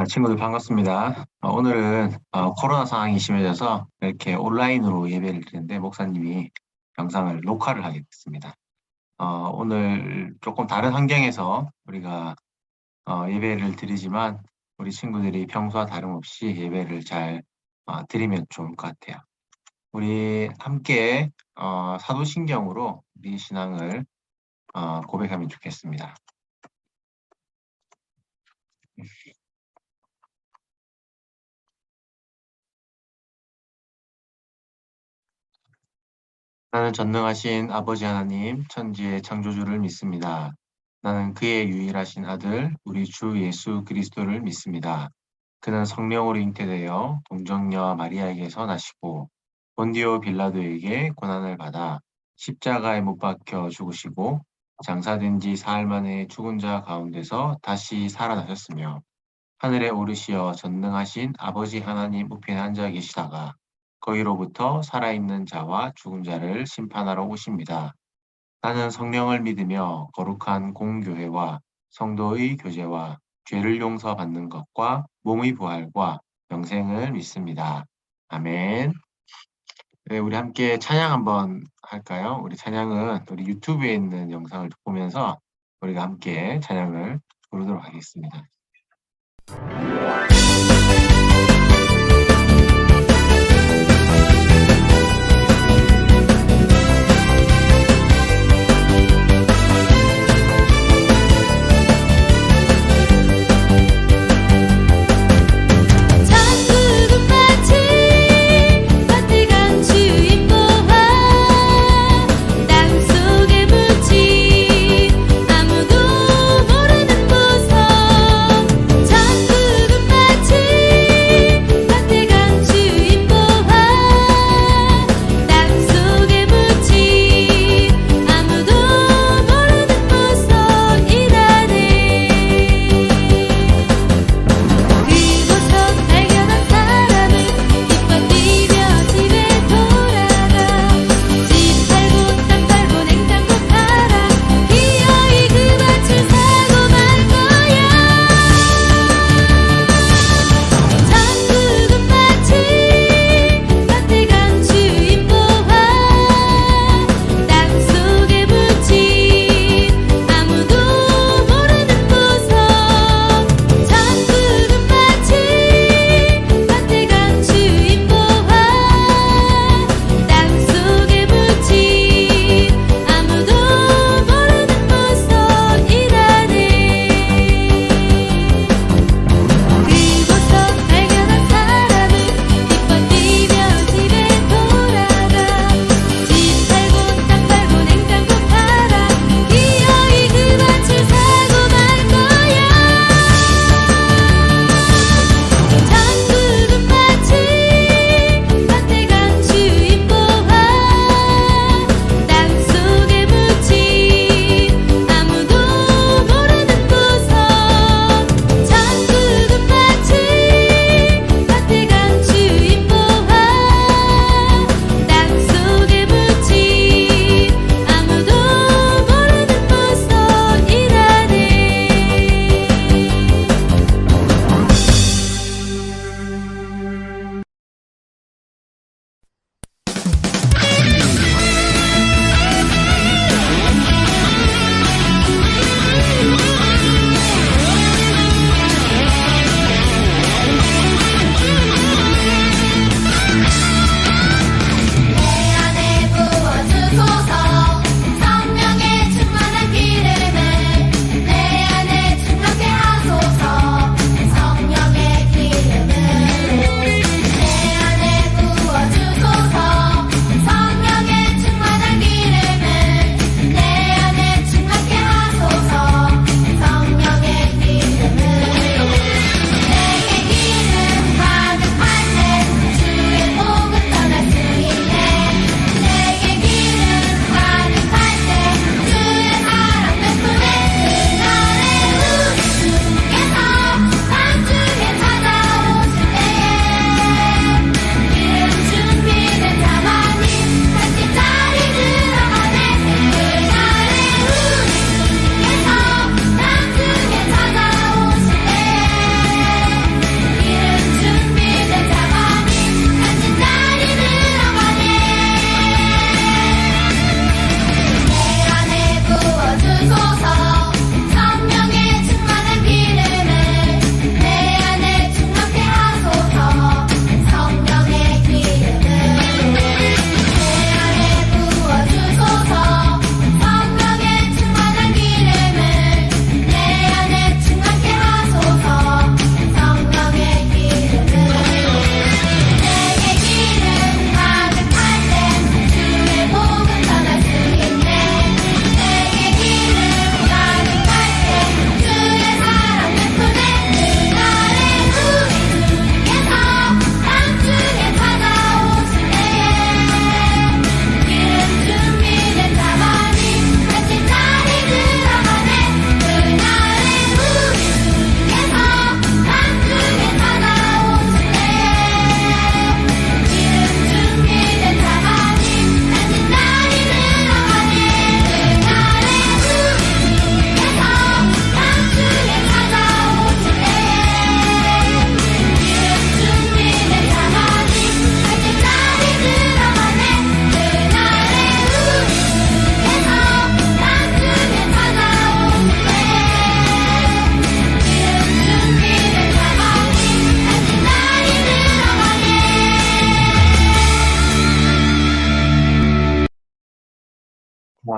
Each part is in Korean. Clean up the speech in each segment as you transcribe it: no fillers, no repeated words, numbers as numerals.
친구들 반갑습니다. 오늘은 코로나 상황이 심해져서 이렇게 온라인으로 예배를 드리는데 목사님이 영상을 녹화를 하게 됐습니다. 오늘 조금 다른 환경에서 우리가 예배를 드리지만 우리 친구들이 평소와 다름없이 예배를 잘 드리면 좋을 것 같아요. 우리 함께 사도신경으로 우리 신앙을 고백하면 좋겠습니다. 나는 전능하신 아버지 하나님, 천지의 창조주를 믿습니다. 나는 그의 유일하신 아들, 우리 주 예수 그리스도를 믿습니다. 그는 성령으로 잉태되어 동정녀 마리아에게서 나시고, 본디오 빌라도에게 고난을 받아 십자가에 못 박혀 죽으시고, 장사된 지 사흘 만에 죽은 자 가운데서 다시 살아나셨으며, 하늘에 오르시어 전능하신 아버지 하나님 우편에 앉아 계시다가 거기로부터 살아있는 자와 죽은 자를 심판하러 오십니다. 나는 성령을 믿으며 거룩한 공교회와 성도의 교제와 죄를 용서받는 것과 몸의 부활과 영생을 믿습니다. 아멘. 네, 우리 함께 찬양 한번 할까요? 우리 찬양은 우리 유튜브에 있는 영상을 보면서 우리가 함께 찬양을 부르도록 하겠습니다. 천국은 마치 따뜻한 주인 보화 땅 속에 묻힌 아무도 모르는 보석. 천국은 마치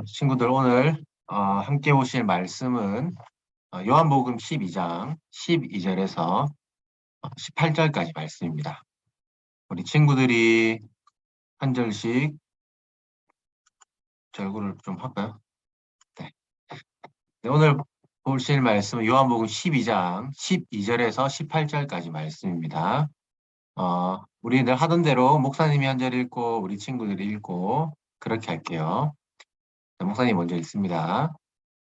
친구들 오늘 함께 보실 말씀은 요한복음 12장 12절에서 18절까지 말씀입니다. 우리 친구들이 한 절씩 절구를 좀 할까요? 네. 네, 오늘 보실 말씀은 요한복음 12장 12절에서 18절까지 말씀입니다. 우리 늘 하던 대로 목사님이 한 절 읽고 우리 친구들이 읽고 그렇게 할게요. 네, 목사님 먼저 읽습니다.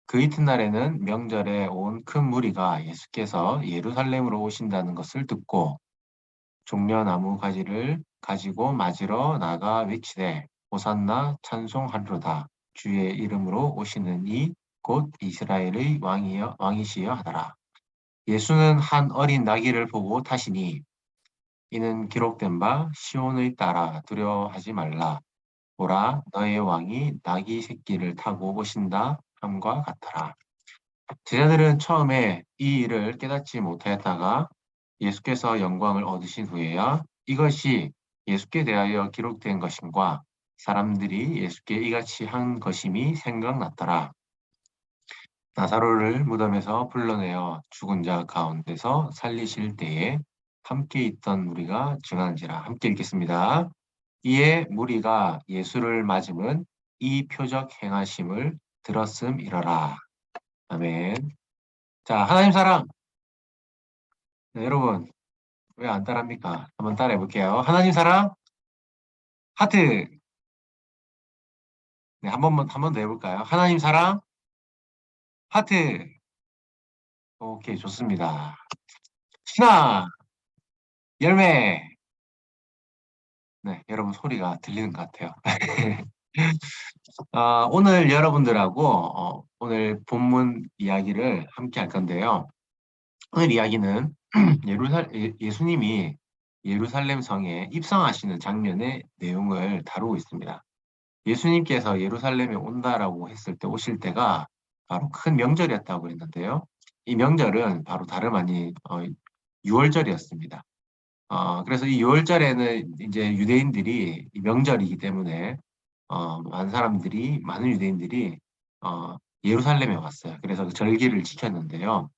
그 이튿날에는 명절에 온 큰 무리가 예수께서 예루살렘으로 오신다는 것을 듣고 종려나무 가지를 가지고 맞으러 나가 외치되 호산나 찬송하리로다 주의 이름으로 오시는 이 곧 이스라엘의 왕이시여 하더라. 예수는 한 어린 나귀를 보고 타시니 이는 기록된 바 시온의 딸아 두려워하지 말라 보라 너의 왕이 나귀 새끼를 타고 오신다 함과 같더라. 제자들은 처음에 이 일을 깨닫지 못하였다가 예수께서 영광을 얻으신 후에야 이것이 예수께 대하여 기록된 것임과 사람들이 예수께 이같이 한 것임이 생각났더라. 나사로를 무덤에서 불러내어 죽은 자 가운데서 살리실 때에 함께 있던 무리가 증한지라. 함께 읽겠습니다. 이에 무리가 예수를 맞음은 이 표적 행하심을 들었음이러라. 아멘. 자, 하나님 사랑. 네, 여러분, 왜 안 따라합니까? 한번 따라해 볼게요. 하나님 사랑, 하트. 네, 한 번 더 해볼까요? 하나님 사랑, 하트. 오케이, 좋습니다. 신화, 열매. 네, 여러분 소리가 들리는 것 같아요. 오늘 여러분들하고 오늘 본문 이야기를 함께 할 건데요. 오늘 이야기는 예수님이 예루살렘 성에 입성하시는 장면의 내용을 다루고 있습니다. 예수님께서 예루살렘에 온다라고 했을 때 오실 때가 바로 큰 명절이었다고 했는데요. 이 명절은 바로 다름 아닌 유월절이었습니다. 그래서 이 유월절에는 이제 유대인들이 이 명절이기 때문에 많은 유대인들이 예루살렘에 왔어요. 그래서 그 절기를 지켰는데요.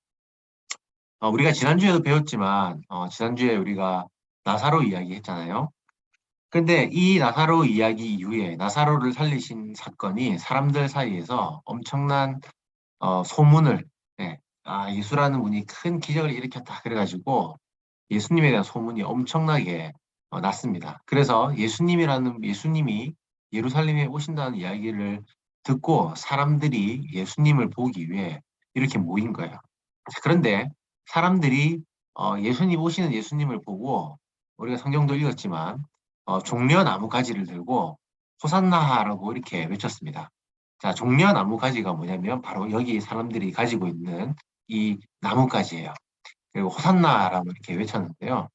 우리가 지난주에도 배웠지만 지난주에 우리가 나사로 이야기 했잖아요. 근데 이 나사로 이야기 이후에 나사로를 살리신 사건이 사람들 사이에서 엄청난 소문을 네, 예수라는 분이 큰 기적을 일으켰다 그래가지고 예수님에 대한 소문이 엄청나게 났습니다. 그래서 예수님이 예루살렘에 오신다는 이야기를 듣고 사람들이 예수님을 보기 위해 이렇게 모인 거예요. 자, 그런데 사람들이 예수님 오시는 예수님을 보고 우리가 성경도 읽었지만 종려나무 가지를 들고 호산나라고 이렇게 외쳤습니다. 자, 종려나무 가지가 뭐냐면 바로 여기 사람들이 가지고 있는 이 나뭇가지예요. 그리고 호산나라고 이렇게 외쳤는데요.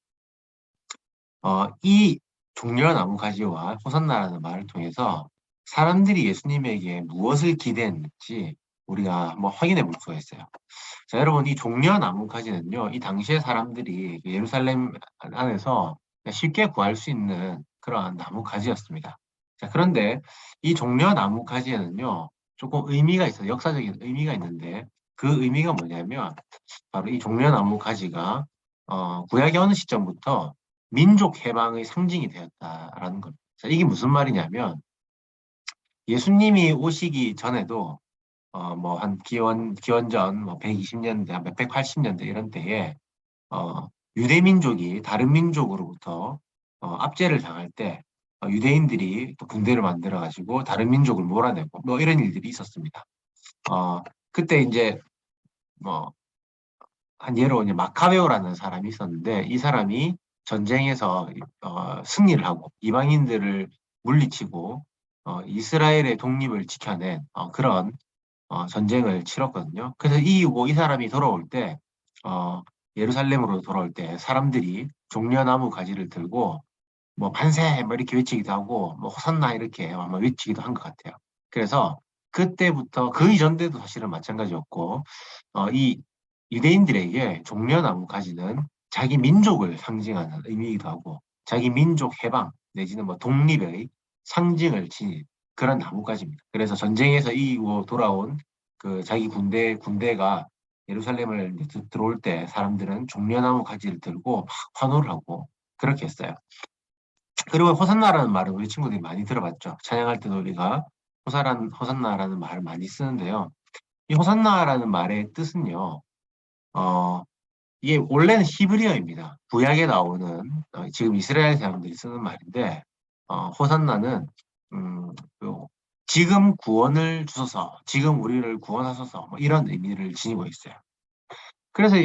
이 종려나무 가지와 호산나라는 말을 통해서 사람들이 예수님에게 무엇을 기대했는지 우리가 한번 확인해 볼 수가 있어요. 자, 여러분, 이 종려나무 가지는요, 이 당시에 사람들이 예루살렘 안에서 쉽게 구할 수 있는 그러한 나무 가지였습니다. 자, 그런데 이 종려나무 가지에는요, 조금 의미가 있어요. 역사적인 의미가 있는데, 그 의미가 뭐냐면, 바로 이 종려나무 가지가 구약의 어느 시점부터 민족 해방의 상징이 되었다라는 겁니다. 자, 이게 무슨 말이냐면, 예수님이 오시기 전에도 뭐 한 기원전 뭐 120년대, 180년대 이런 때에 유대 민족이 다른 민족으로부터 압제를 당할 때 유대인들이 또 군대를 만들어 가지고 다른 민족을 몰아내고 뭐 이런 일들이 있었습니다. 그때 이제 뭐 한 예로 이제 마카베오라는 사람이 있었는데 이 사람이 전쟁에서 승리를 하고 이방인들을 물리치고 이스라엘의 독립을 지켜낸 그런 전쟁을 치렀거든요. 그래서 이기고 이 사람이 돌아올 때, 예루살렘으로 돌아올 때 사람들이 종려나무 가지를 들고 뭐 만세 뭐 이렇게 외치기도 하고 뭐 호산나 이렇게 아마 외치기도 한 것 같아요. 그래서 그때부터 그 이전때도 사실은 마찬가지였고, 이 유대인들에게 종려나무 가지는 자기 민족을 상징하는 의미이기도 하고 자기 민족 해방 내지는 뭐 독립의 상징을 지닌 그런 나뭇가지입니다. 그래서 전쟁에서 이기고 돌아온 그 자기 군대가 예루살렘을 이제 들어올 때 사람들은 종려나무 가지를 들고 막 환호를 하고 그렇게 했어요. 그리고 호산나라는 말을 우리 친구들이 많이 들어봤죠. 찬양할 때도 우리가 호산나라는 말을 많이 쓰는데요. 이 호산나라는 말의 뜻은요, 어, 이게 원래는 히브리어입니다. 구약에 나오는 지금 이스라엘 사람들이 쓰는 말인데 호산나는 음, 그 지금 구원을 주소서, 지금 우리를 구원하소서 뭐 이런 의미를 지니고 있어요. 그래서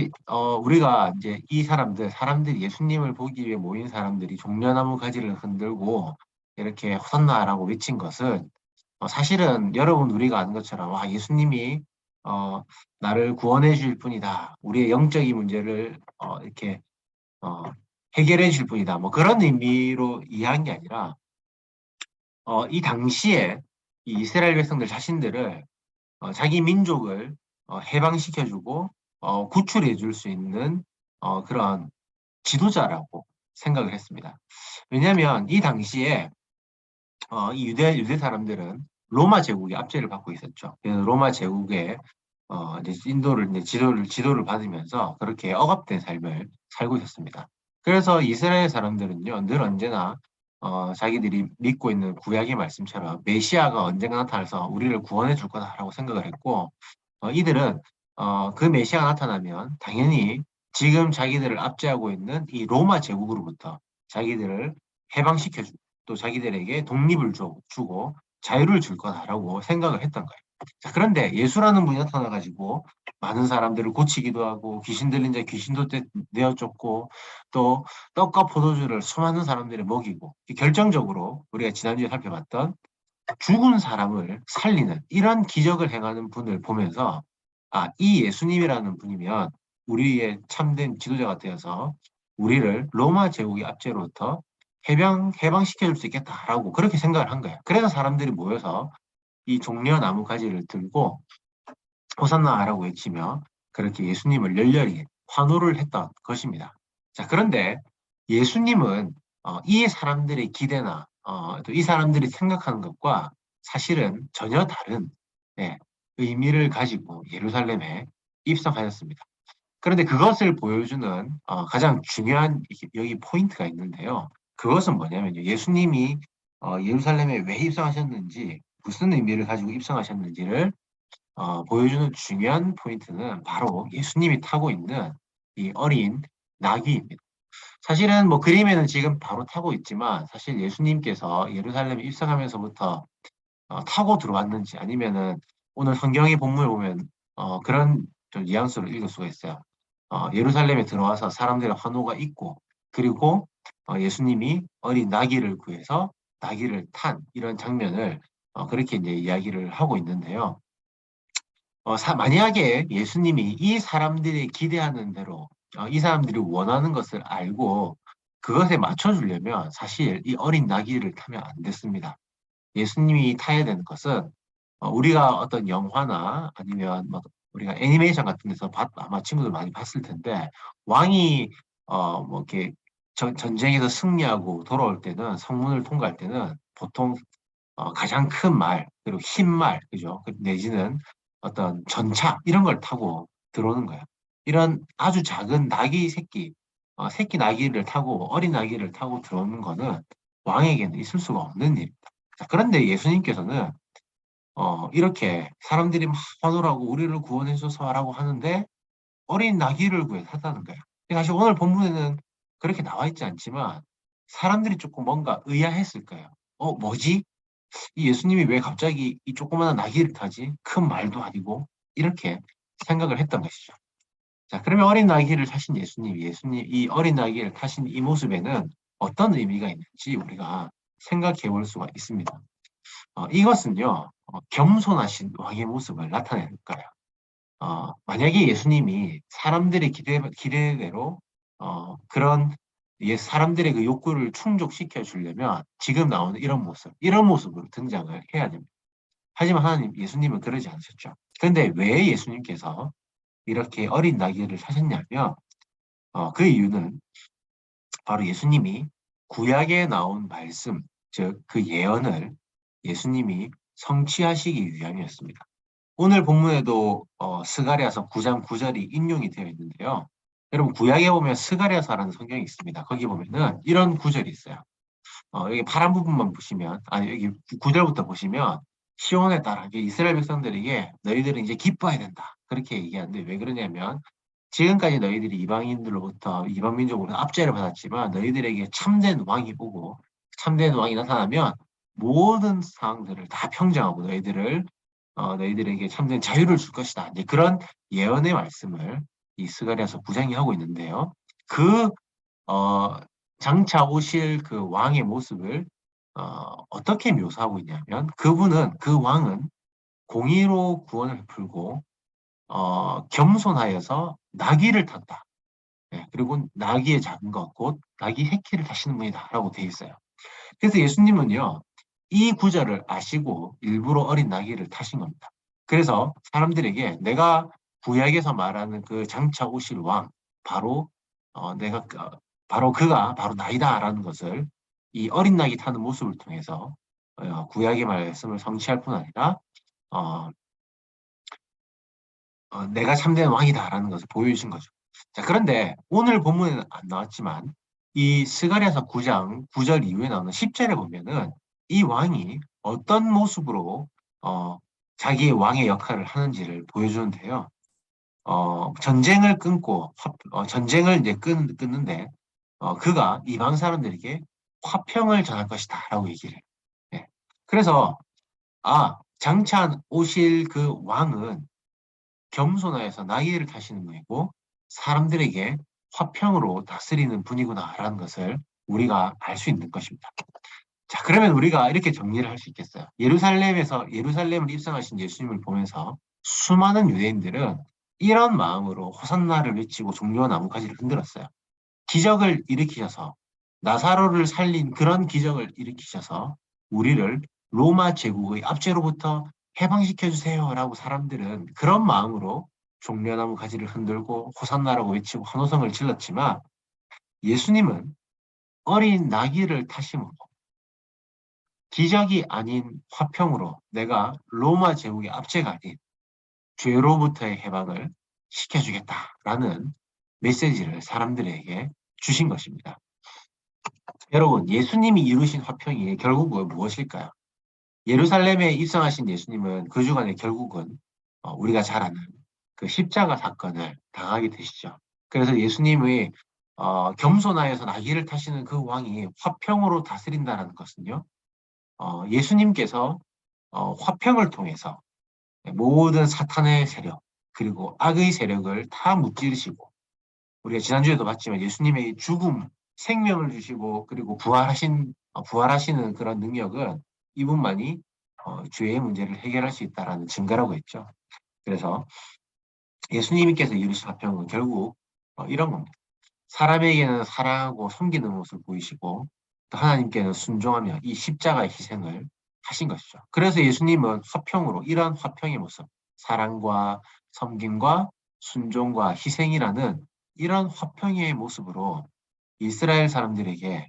우리가 이제 이 사람들이 예수님을 보기 위해 모인 사람들이 종려나무 가지를 흔들고 이렇게 호산나라고 외친 것은 사실은 여러분 우리가 아는 것처럼 와 예수님이 어, 나를 구원해 주실 분이다. 우리의 영적인 문제를 이렇게 어, 해결해 주실 분이다. 뭐 그런 의미로 이해한 게 아니라 이 당시에 이 이스라엘 백성들 자신들을 자기 민족을 해방시켜주고 구출해 줄 수 있는 그런 지도자라고 생각을 했습니다. 왜냐하면 이 당시에 이 유대 사람들은 로마 제국의 압제를 받고 있었죠. 그래서 로마 제국의 이제 이제 지도를 받으면서 그렇게 억압된 삶을 살고 있었습니다. 그래서 이스라엘 사람들은요, 늘 언제나 자기들이 믿고 있는 구약의 말씀처럼 메시아가 언젠가 나타나서 우리를 구원해 줄 거다라고 생각을 했고, 이들은 그 메시아가 나타나면 당연히 지금 자기들을 압제하고 있는 이 로마 제국으로부터 자기들을 해방시켜주고 또 자기들에게 독립을 주고 자유를 줄 거다라고 생각을 했던 거예요. 자, 그런데 예수라는 분이 나타나가지고 많은 사람들을 고치기도 하고 귀신 들린 자 귀신도 내어 쫓고 또 떡과 포도주를 수많은 사람들을 먹이고 결정적으로 우리가 지난주에 살펴봤던 죽은 사람을 살리는 이런 기적을 행하는 분을 보면서 이 예수님이라는 분이면 우리의 참된 지도자가 되어서 우리를 로마 제국의 압제로부터 해방시켜 줄 수 있겠다라고 그렇게 생각을 한 거예요. 그래서 사람들이 모여서 이 종려 나무 가지를 들고 호산나라고 외치며 그렇게 예수님을 열렬히 환호를 했던 것입니다. 자, 그런데 예수님은 이 사람들의 기대나 또 이 사람들이 생각하는 것과 사실은 전혀 다른 예, 의미를 가지고 예루살렘에 입성하였습니다. 그런데 그것을 보여주는 가장 중요한 여기 포인트가 있는데요. 그것은 뭐냐면요. 예수님이 예루살렘에 왜 입성하셨는지 무슨 의미를 가지고 입성하셨는지를 보여주는 중요한 포인트는 바로 예수님이 타고 있는 이 어린 나귀입니다. 사실은 뭐 그림에는 지금 바로 타고 있지만 사실 예수님께서 예루살렘에 입성하면서부터 타고 들어왔는지 아니면은 오늘 성경의 본문을 보면 그런 좀 뉘앙스로 읽을 수가 있어요. 예루살렘에 들어와서 사람들의 환호가 있고 그리고 예수님이 어린 나귀를 구해서 나귀를 탄 이런 장면을 그렇게 이제 이야기를 하고 있는데요. 만약에 예수님이 이 사람들이 기대하는 대로 이 사람들이 원하는 것을 알고 그것에 맞춰주려면 사실 이 어린 나귀를 타면 안 됐습니다. 예수님이 타야 되는 것은 우리가 어떤 영화나 아니면 뭐 우리가 애니메이션 같은 데서 아마 친구들 많이 봤을 텐데 왕이 뭐 이렇게 전쟁에서 승리하고 돌아올 때는 성문을 통과할 때는 보통 가장 큰 말, 그리고 흰 말, 그죠? 내지는 어떤 전차, 이런 걸 타고 들어오는 거예요. 이런 아주 작은 새끼 나귀를 타고, 어린 나귀를 타고 들어오는 거는 왕에게는 있을 수가 없는 일입니다. 자, 그런데 예수님께서는, 이렇게 사람들이 막 환호하고 우리를 구원해줘서라고 하는데, 어린 나귀를 구해 탔다는 거예요. 사실 오늘 본문에는 그렇게 나와 있지 않지만, 사람들이 조금 뭔가 의아했을 거예요. 뭐지? 이 예수님이 왜 갑자기 이 조그마한 나귀를 타지? 큰 말도 아니고 이렇게 생각을 했던 것이죠. 자, 그러면 어린 나귀를 타신 예수님, 이 어린 나귀를 타신 이 모습에는 어떤 의미가 있는지 우리가 생각해 볼 수가 있습니다. 이것은요, 겸손하신 왕의 모습을 나타내는 거예요. 만약에 예수님이 사람들의 기대대로 그런 사람들의 그 욕구를 충족시켜 주려면 지금 나오는 이런 모습으로 등장을 해야 됩니다. 하지만 예수님은 그러지 않으셨죠. 그런데 왜 예수님께서 이렇게 어린 나귀를 사셨냐면, 그 이유는 바로 예수님이 구약에 나온 말씀, 즉 그 예언을 예수님이 성취하시기 위함이었습니다. 오늘 본문에도 스가랴서 9장 9절이 인용이 되어 있는데요. 여러분 구약에 보면 스가랴서라는 성경이 있습니다. 거기 보면은 이런 구절이 있어요. 여기 파란 부분만 보시면, 아니, 여기 9절부터 보시면, 시온에 따라 이스라엘 백성들에게 너희들은 이제 기뻐해야 된다. 그렇게 얘기하는데 왜 그러냐면, 지금까지 너희들이 이방인들로부터, 이방 민족으로부터 압제를 받았지만, 너희들에게 참된 왕이 오고, 참된 왕이 나타나면, 모든 상황들을 다 평정하고 너희들에게 참된 자유를 줄 것이다. 이제 그런 예언의 말씀을 이 스가랴서 9장이 하고 있는데요. 그 어, 장차 오실 그 왕의 모습을 어떻게 묘사하고 있냐면 그 왕은 공의로 구원을 베풀고 겸손하여서 나귀를 탔다. 예, 그리고 나귀의 작은 것, 곧 나귀 새끼를 타시는 분이다라고 되어 있어요. 그래서 예수님은요, 이 구절을 아시고 일부러 어린 나귀를 타신 겁니다. 그래서 사람들에게 내가 구약에서 말하는 그 장차 오실 왕, 바로 내가 바로 그가 바로 나이다라는 것을 이 어린 나귀 타는 모습을 통해서 구약의 말씀을 성취할 뿐 아니라 어, 내가 참된 왕이다라는 것을 보여주신 거죠. 자, 그런데 오늘 본문에는 안 나왔지만 이 스가랴서 9장 9절 이후에 나오는 10절에 보면은 이 왕이 어떤 모습으로 자기의 왕의 역할을 하는지를 보여주는데요. 전쟁을 끊고 전쟁을 이제 끊는데 그가 이방 사람들에게 화평을 전할 것이다라고 얘기를 해요. 예. 그래서 장차 오실 그 왕은 겸손하여서 나귀를 타시는 분이고 사람들에게 화평으로 다스리는 분이구나라는 것을 우리가 알 수 있는 것입니다. 자, 그러면 우리가 이렇게 정리를 할 수 있겠어요. 예루살렘을 입성하신 예수님을 보면서 수많은 유대인들은 이런 마음으로 호산나를 외치고 종려와 나뭇가지를 흔들었어요. 기적을 일으키셔서 나사로를 살린 그런 기적을 일으키셔서 우리를 로마 제국의 압제로부터 해방시켜 주세요라고 사람들은 그런 마음으로 종려나무 가지를 흔들고 호산나라고 외치고 환호성을 질렀지만 예수님은 어린 나귀를 타심으로 기적이 아닌 화평으로 내가 로마 제국의 압제가 아닌 죄로부터의 해방을 시켜주겠다라는 메시지를 사람들에게 주신 것입니다. 여러분, 예수님이 이루신 화평이 결국은 무엇일까요? 예루살렘에 입성하신 예수님은 그 주간에 결국은 우리가 잘 아는 그 십자가 사건을 당하게 되시죠. 그래서 예수님의 겸손하여서 나귀를 타시는 그 왕이 화평으로 다스린다는 것은요. 예수님께서 화평을 통해서 모든 사탄의 세력 그리고 악의 세력을 다 무찌르시고 우리가 지난주에도 봤지만 예수님의 죽음, 생명을 주시고 그리고 부활하시는 그런 능력은 이분만이 죄의 문제를 해결할 수 있다라는 증거라고 했죠. 그래서 예수님께서 이루신 화평은 결국 이런 겁니다. 사람에게는 사랑하고 섬기는 모습을 보이시고 또 하나님께는 순종하며 이 십자가의 희생을 하신 것이죠. 그래서 예수님은 화평으로 이러한 화평의 모습, 사랑과 섬김과 순종과 희생이라는 이런 화평의 모습으로 이스라엘 사람들에게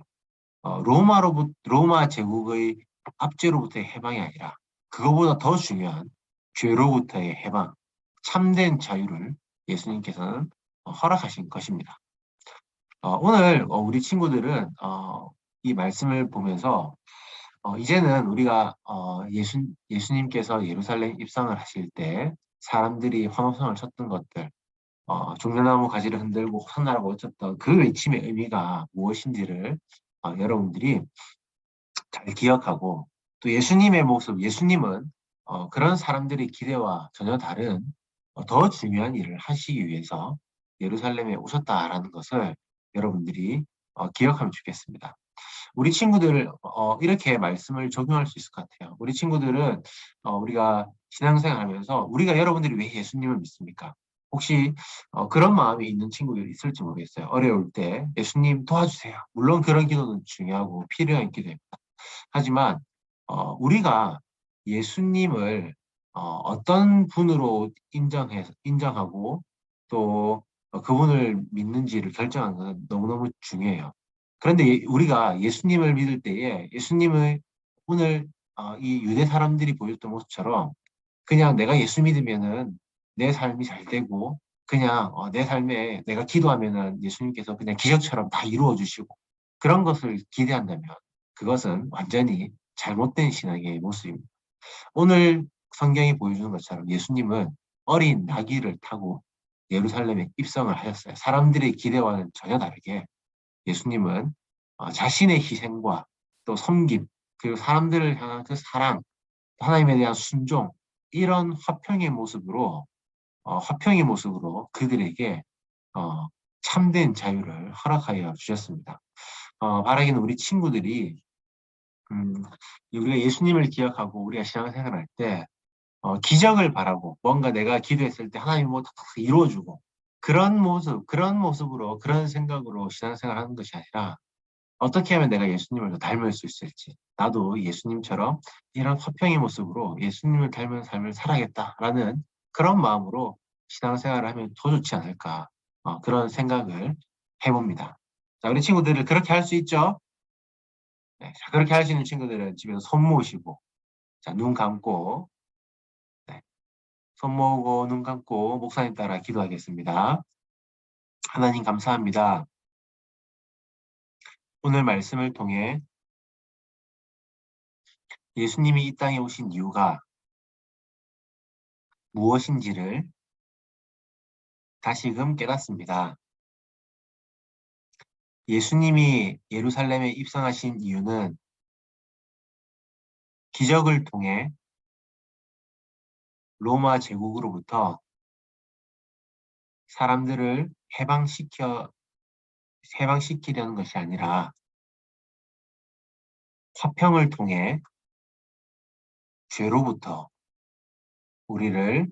로마 제국의 압제로부터의 해방이 아니라 그거보다 더 중요한 죄로부터의 해방, 참된 자유를 예수님께서는 허락하신 것입니다. 오늘 우리 친구들은 이 말씀을 보면서 이제는 우리가 예수님께서 예루살렘 입성을 하실 때 사람들이 환호성을 쳤던 것들, 종려나무 가지를 흔들고 호산나라고 외쳤던 그 외침의 의미가 무엇인지를 여러분들이 잘 기억하고 또 예수님의 모습, 예수님은 그런 사람들의 기대와 전혀 다른 더 중요한 일을 하시기 위해서 예루살렘에 오셨다라는 것을 여러분들이 기억하면 좋겠습니다. 우리 친구들 이렇게 말씀을 적용할 수 있을 것 같아요. 우리 친구들은 우리가 신앙생활하면서 우리가 여러분들이 왜 예수님을 믿습니까? 혹시 그런 마음이 있는 친구들이 있을지 모르겠어요. 어려울 때 예수님 도와주세요. 물론 그런 기도는 중요하고 필요한 기도입니다. 하지만 우리가 예수님을 어떤 분으로 인정하고 또 그분을 믿는지를 결정하는 것은 너무너무 중요해요. 그런데 우리가 예수님을 믿을 때에 예수님의 오늘 이 유대 사람들이 보였던 모습처럼 그냥 내가 예수 믿으면은 내 삶이 잘 되고 그냥 내 삶에 내가 기도하면은 예수님께서 그냥 기적처럼 다 이루어 주시고 그런 것을 기대한다면 그것은 완전히 잘못된 신앙의 모습입니다. 오늘 성경이 보여주는 것처럼 예수님은 어린 나귀를 타고 예루살렘에 입성을 하셨어요. 사람들의 기대와는 전혀 다르게 예수님은 자신의 희생과 또 섬김, 그리고 사람들을 향한 그 사랑, 하나님에 대한 순종, 이런 화평의 모습으로 그들에게 어, 참된 자유를 허락하여 주셨습니다. 바라기는 우리 친구들이 음, 우리가 예수님을 기억하고 우리가 신앙생활할 때 기적을 바라고 뭔가 내가 기도했을 때 하나님이 뭐 탁탁 이루어주고 그런 모습으로 그런 생각으로 신앙생활하는 것이 아니라 어떻게 하면 내가 예수님을 더 닮을 수 있을지 나도 예수님처럼 이런 화평의 모습으로 예수님을 닮은 삶을 살아야겠다라는 그런 마음으로 신앙생활을 하면 더 좋지 않을까 그런 생각을 해봅니다. 자, 우리 친구들을 그렇게 할 수 있죠? 네, 자, 그렇게 할 수 있는 친구들은 집에서 손 모으시고 자, 눈 감고 네, 손 모으고 눈 감고 목사님 따라 기도하겠습니다. 하나님 감사합니다. 오늘 말씀을 통해 예수님이 이 땅에 오신 이유가 무엇인지를 다시금 깨닫습니다. 예수님이 예루살렘에 입성하신 이유는 기적을 통해 로마 제국으로부터 사람들을 해방시키려는 것이 아니라 화평을 통해 죄로부터 우리를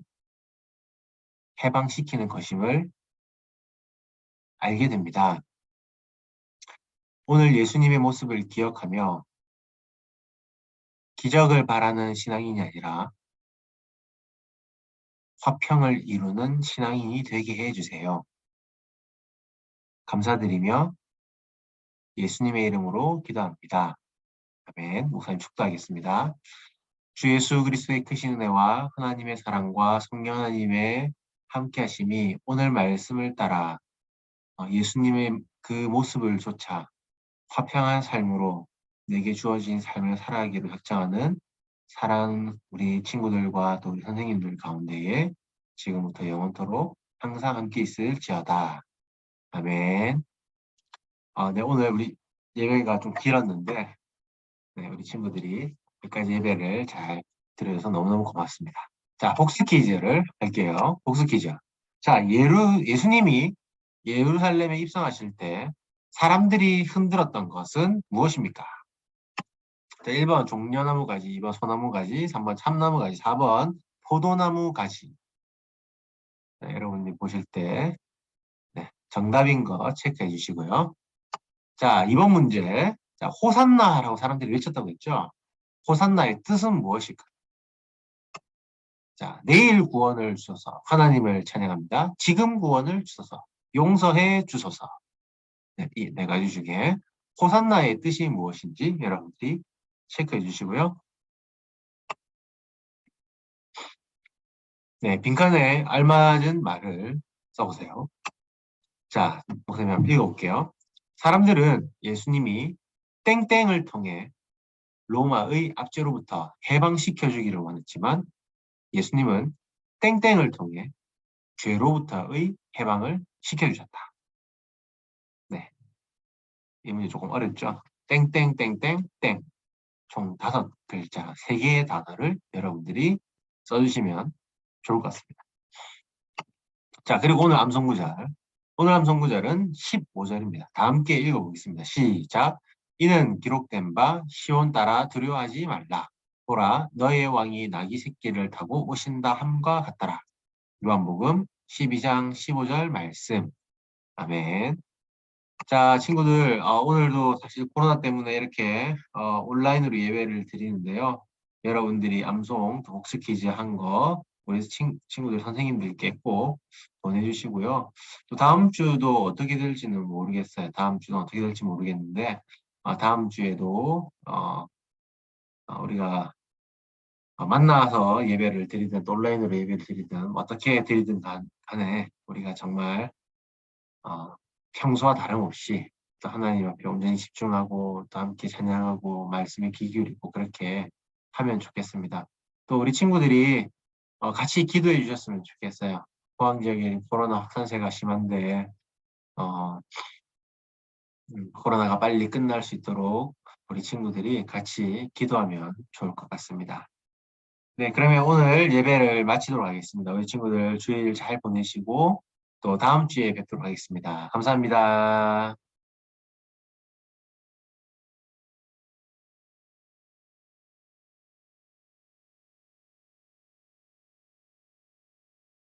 해방시키는 것임을 알게 됩니다. 오늘 예수님의 모습을 기억하며 기적을 바라는 신앙인이 아니라 화평을 이루는 신앙인이 되게 해주세요. 감사드리며 예수님의 이름으로 기도합니다. 아멘. 목사님 축도하겠습니다. 주 예수 그리스도의 크신 은혜와 하나님의 사랑과 성령 하나님의 함께 하심이 오늘 말씀을 따라 예수님의 그 모습을 좇아 화평한 삶으로 내게 주어진 삶을 살아가기로 확정하는 사랑하는 우리 친구들과 또 우리 선생님들 가운데에 지금부터 영원토록 항상 함께 있을지어다. 아멘. 네, 오늘 우리 예배가 좀 길었는데 네, 우리 친구들이 여기까지 예배를 잘 들어줘서 너무너무 고맙습니다. 자, 복수 퀴즈를 할게요. 복수 퀴즈. 자, 예수님이 예루살렘에 입성하실 때 사람들이 흔들었던 것은 무엇입니까? 자, 1번 종려나무 가지, 2번 소나무 가지, 3번 참나무 가지, 4번 포도나무 가지. 네, 여러분들이 보실 때 네, 정답인 거 체크해 주시고요. 자, 이번 문제. 자, 호산나라고 사람들이 외쳤다고 했죠? 호산나의 뜻은 무엇일까? 자, 내일 구원을 주소서 하나님을 찬양합니다. 지금 구원을 주소서 용서해 주소서. 네, 이 네 가지 중에 호산나의 뜻이 무엇인지 여러분들이 체크해 주시고요. 네, 빈칸에 알맞은 말을 써보세요. 자, 목사님 한번 읽어볼게요. 사람들은 예수님이 땡땡을 통해 로마의 압제로부터 해방시켜 주기를 원했지만 예수님은 땡땡을 통해 죄로부터의 해방을 시켜주셨다. 네, 이 문제 조금 어렵죠? 땡땡땡땡땡 총 5글자 3개의 단어를 여러분들이 써주시면 좋을 것 같습니다. 자, 그리고 오늘 암송구절. 오늘 암송구절은 15절입니다. 다 함께 읽어보겠습니다. 시작. 이는 기록된 바 시온 따라 두려워하지 말라. 보라 너의 왕이 나귀 새끼를 타고 오신다 함과 같더라. 요한복음 12장 15절 말씀. 아멘. 자, 친구들, 오늘도 사실 코로나 때문에 이렇게 온라인으로 예배를 드리는데요. 여러분들이 암송 복수 퀴즈 한 거 우리 친구들 선생님들께 꼭 보내주시고요. 또 다음 주도 어떻게 될지는 모르겠어요. 다음 주는 어떻게 될지 모르겠는데 다음 주에도 우리가 만나서 예배를 드리든 또 온라인으로 예배를 드리든 어떻게 드리든 간에 우리가 정말 평소와 다름없이 또 하나님 앞에 온전히 집중하고 또 함께 찬양하고 말씀에 귀 기울이고 그렇게 하면 좋겠습니다. 또 우리 친구들이 같이 기도해 주셨으면 좋겠어요. 포항 지역에 코로나 확산세가 심한데 코로나가 빨리 끝날 수 있도록 우리 친구들이 같이 기도하면 좋을 것 같습니다. 네, 그러면 오늘 예배를 마치도록 하겠습니다. 우리 친구들 주일 잘 보내시고 또 다음 주에 뵙도록 하겠습니다. 감사합니다.